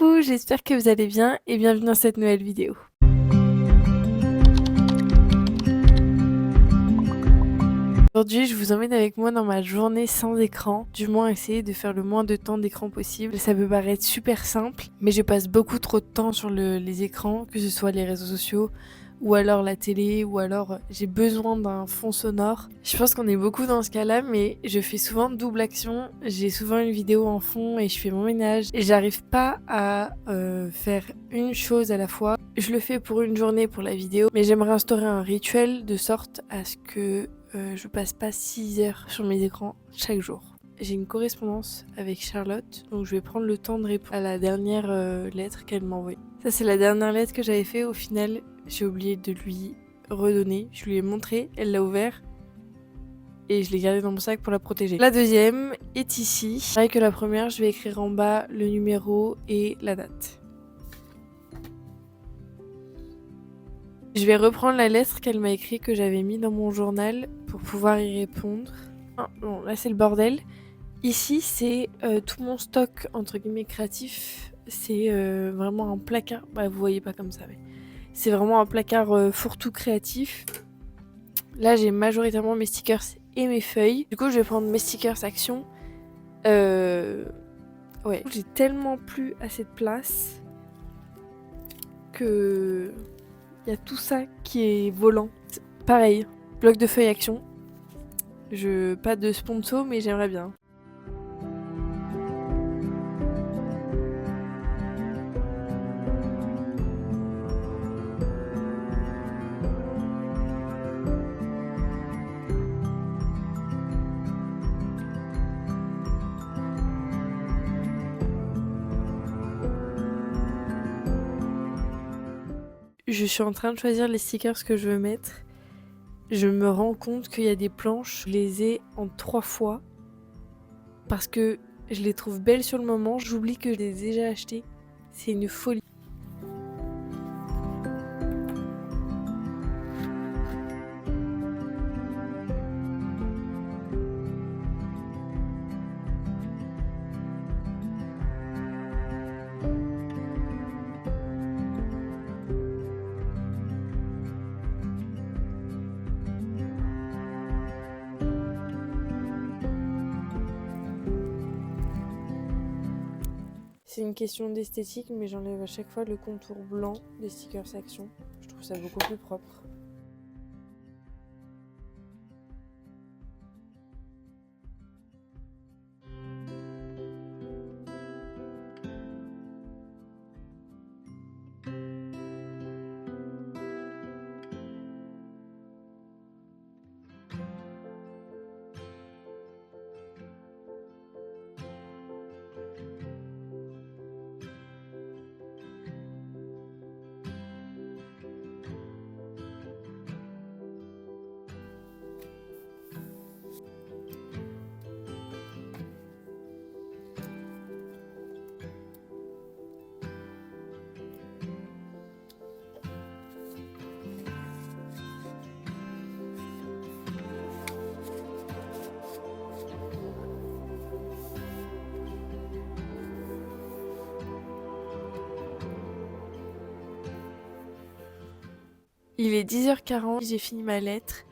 Coucou, j'espère que vous allez bien et bienvenue dans cette nouvelle vidéo. Aujourd'hui, je vous emmène avec moi dans ma journée sans écran, du moins essayer de faire le moins de temps d'écran possible. Ça peut paraître super simple, mais je passe beaucoup trop de temps sur les écrans, que ce soit les réseaux sociaux, ou alors la télé, ou alors j'ai besoin d'un fond sonore. Je pense qu'on est beaucoup dans ce cas-là, mais je fais souvent double action. J'ai souvent une vidéo en fond et je fais mon ménage. Et j'arrive pas à faire une chose à la fois. Je le fais pour une journée pour la vidéo, mais j'aimerais instaurer un rituel de sorte à ce que je passe pas 6 heures sur mes écrans chaque jour. J'ai une correspondance avec Charlotte, donc je vais prendre le temps de répondre à la dernière lettre qu'elle m'a envoyée. Ça, c'est la dernière lettre que j'avais fait. Au final, j'ai oublié de lui redonner. Je lui ai montré, elle l'a ouvert et je l'ai gardé dans mon sac pour la protéger. La deuxième est ici. Pareil que la première, je vais écrire en bas le numéro et la date. Je vais reprendre la lettre qu'elle m'a écrite que j'avais mis dans mon journal pour pouvoir y répondre. Ah, bon, là c'est le bordel. Ici c'est tout mon stock entre guillemets créatif. C'est vraiment un placard. Bah vous voyez pas comme ça, mais c'est vraiment un placard fourre-tout créatif. Là j'ai majoritairement mes stickers et mes feuilles. Du coup je vais prendre mes stickers action. Ouais, j'ai tellement plus assez de place que il y a tout ça qui est volant. Pareil, bloc de feuilles action. Pas de sponsor, mais j'aimerais bien. Je suis en train de choisir les stickers que je veux mettre. Je me rends compte qu'il y a des planches, je les ai en 3 fois. Parce que je les trouve belles sur le moment, j'oublie que je les ai déjà achetées. C'est une folie. C'est une question d'esthétique, mais j'enlève à chaque fois le contour blanc des stickers action. Je trouve ça beaucoup plus propre. Il est 10h40, j'ai fini ma lettre.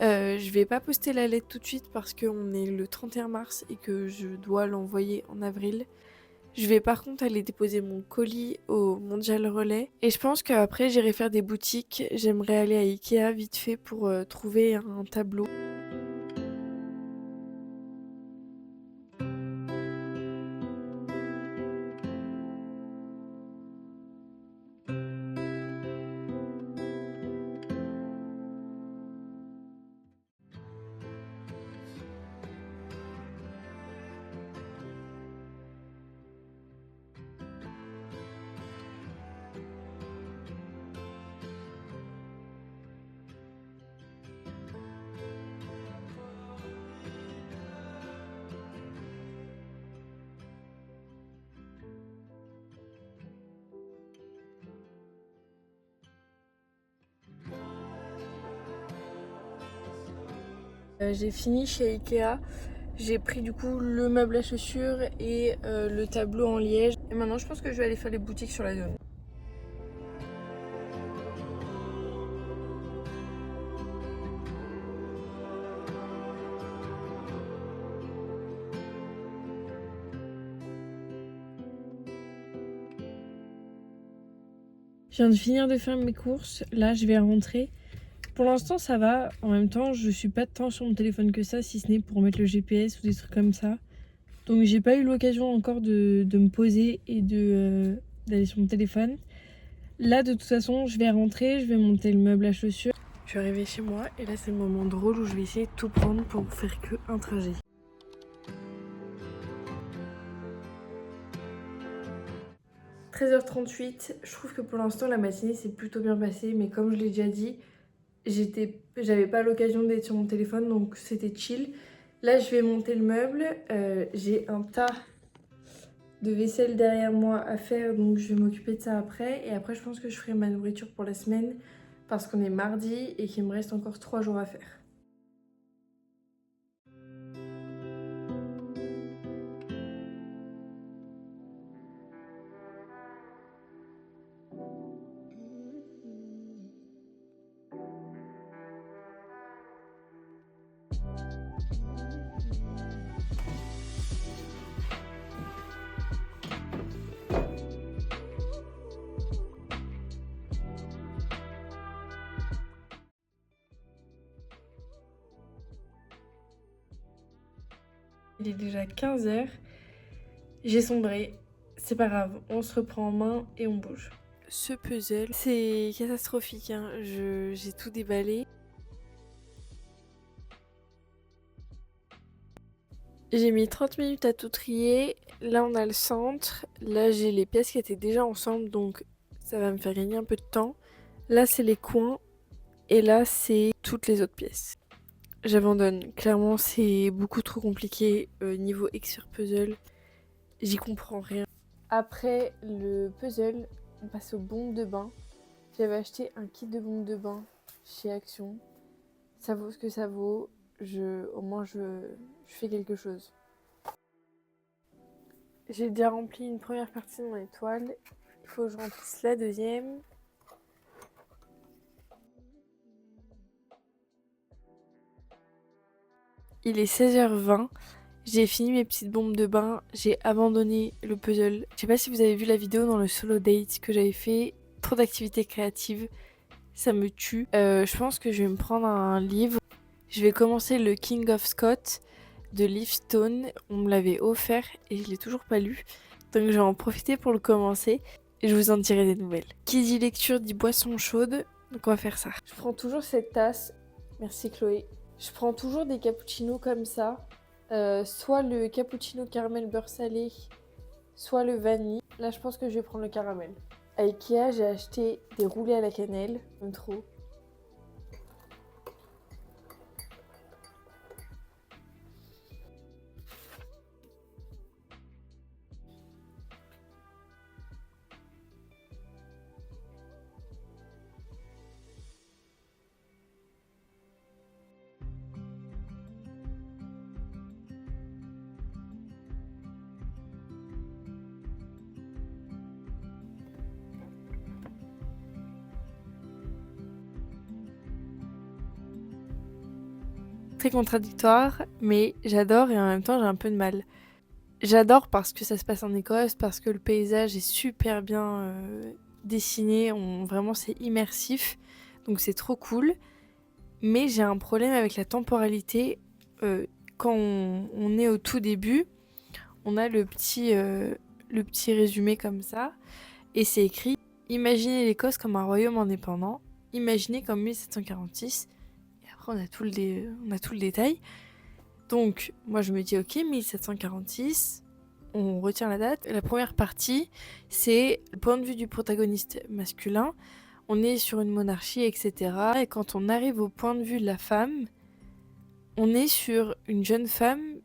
Je vais pas poster la lettre tout de suite parce qu'on est le 31 mars et que je dois l'envoyer en avril. Je vais par contre aller déposer mon colis au Mondial Relais. Et je pense qu'après j'irai faire des boutiques. J'aimerais aller à Ikea vite fait pour trouver un tableau. J'ai fini chez Ikea. J'ai pris du coup le meuble à chaussures et le tableau en liège. Et maintenant, je pense que je vais aller faire les boutiques sur la zone. Je viens de finir de faire mes courses. Là, je vais rentrer. Pour l'instant, ça va. En même temps, je suis pas tant sur mon téléphone que ça, si ce n'est pour mettre le GPS ou des trucs comme ça. Donc, j'ai pas eu l'occasion encore de me poser et d'aller sur mon téléphone. Là, de toute façon, je vais rentrer, je vais monter le meuble à chaussures. Je suis arrivée chez moi et là, c'est le moment drôle où je vais essayer de tout prendre pour faire que un trajet. 13h38, je trouve que pour l'instant la matinée s'est plutôt bien passée, mais comme je l'ai déjà dit, j'avais pas l'occasion d'être sur mon téléphone, donc c'était chill. Là je vais monter le meuble, j'ai un tas de vaisselle derrière moi à faire, donc je vais m'occuper de ça après. Et après je pense que je ferai ma nourriture pour la semaine, parce qu'on est mardi et qu'il me reste encore 3 jours à faire. Il est déjà 15h, j'ai sombré, c'est pas grave, on se reprend en main et on bouge. Ce puzzle, c'est catastrophique, hein. J'ai tout déballé. J'ai mis 30 minutes à tout trier, là on a le centre, là j'ai les pièces qui étaient déjà ensemble donc ça va me faire gagner un peu de temps. Là c'est les coins et là c'est toutes les autres pièces. J'abandonne, clairement c'est beaucoup trop compliqué niveau Expert Puzzle, j'y comprends rien. Après le puzzle, on passe aux bombes de bain. J'avais acheté un kit de bombes de bain chez Action. Ça vaut ce que ça vaut. Au moins je fais quelque chose. J'ai déjà rempli une première partie de mon étoile. Il faut que je remplisse la deuxième. Il est 16h20. J'ai fini mes petites bombes de bain. J'ai abandonné le puzzle. Je sais pas si vous avez vu la vidéo dans le solo date que j'avais fait. Trop d'activités créatives. Ça me tue. Je pense que je vais me prendre un livre. Je vais commencer le King of Scott de Leaf Stone. On me l'avait offert et je l'ai toujours pas lu. Donc je vais en profiter pour le commencer et je vous en dirai des nouvelles. Qui dit lecture dit boisson chaude, donc on va faire ça. Je prends toujours cette tasse. Merci Chloé. Je prends toujours des cappuccinos comme ça. Soit le cappuccino caramel beurre salé, soit le vanille. Là je pense que je vais prendre le caramel. À Ikea j'ai acheté des roulés à la cannelle. J'aime trop. Très contradictoire, mais j'adore et en même temps j'ai un peu de mal. J'adore parce que ça se passe en Écosse, parce que le paysage est super bien dessiné, vraiment c'est immersif, donc c'est trop cool. Mais j'ai un problème avec la temporalité. Quand on est au tout début, on a le petit résumé comme ça, et c'est écrit « Imaginez l'Écosse comme un royaume indépendant, imaginez comme 1746 ». Et après on a tout le détail. Donc moi je me dis ok, 1746, on retient la date. La première partie, c'est le point de vue du protagoniste masculin. On est sur une monarchie, etc. Et quand on arrive au point de vue de la femme, on est sur une jeune femme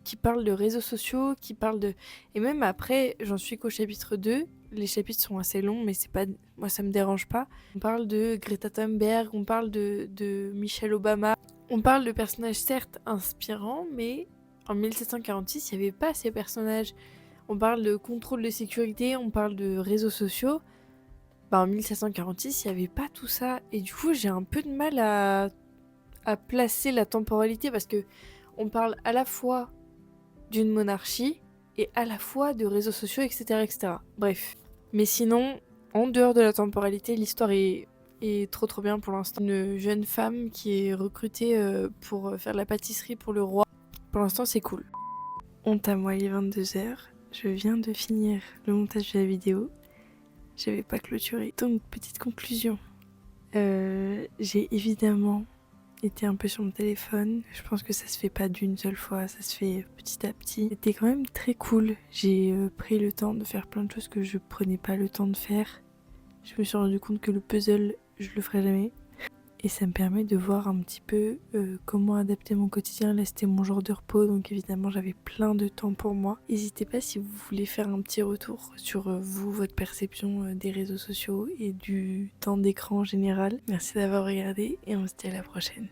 qui parle de réseaux sociaux, qui parle de... Et même après, j'en suis qu'au chapitre 2. Les chapitres sont assez longs, mais c'est pas... moi ça me dérange pas. On parle de Greta Thunberg, on parle de Michelle Obama. On parle de personnages certes inspirants, mais en 1746, il n'y avait pas ces personnages. On parle de contrôle de sécurité, on parle de réseaux sociaux. En 1746, il n'y avait pas tout ça. Et du coup, j'ai un peu de mal à placer la temporalité parce que on parle à la fois d'une monarchie et à la fois de réseaux sociaux, etc., etc. Bref. Mais sinon, en dehors de la temporalité, l'histoire est trop bien pour l'instant. Une jeune femme qui est recrutée pour faire de la pâtisserie pour le roi. Pour l'instant, c'est cool. Honte à moi, il est 22h. Je viens de finir le montage de la vidéo. J'avais pas clôturé. Donc, petite conclusion. J'ai évidemment été un peu sur mon téléphone. Je pense que ça se fait pas d'une seule fois, ça se fait petit à petit. C'était quand même très cool. J'ai pris le temps de faire plein de choses que je prenais pas le temps de faire. Je me suis rendu compte que le puzzle, je le ferai jamais. Et ça me permet de voir un petit peu comment adapter mon quotidien. Là, c'était mon jour de repos, donc évidemment, j'avais plein de temps pour moi. N'hésitez pas si vous voulez faire un petit retour sur vous, votre perception des réseaux sociaux et du temps d'écran en général. Merci d'avoir regardé et on se dit à la prochaine.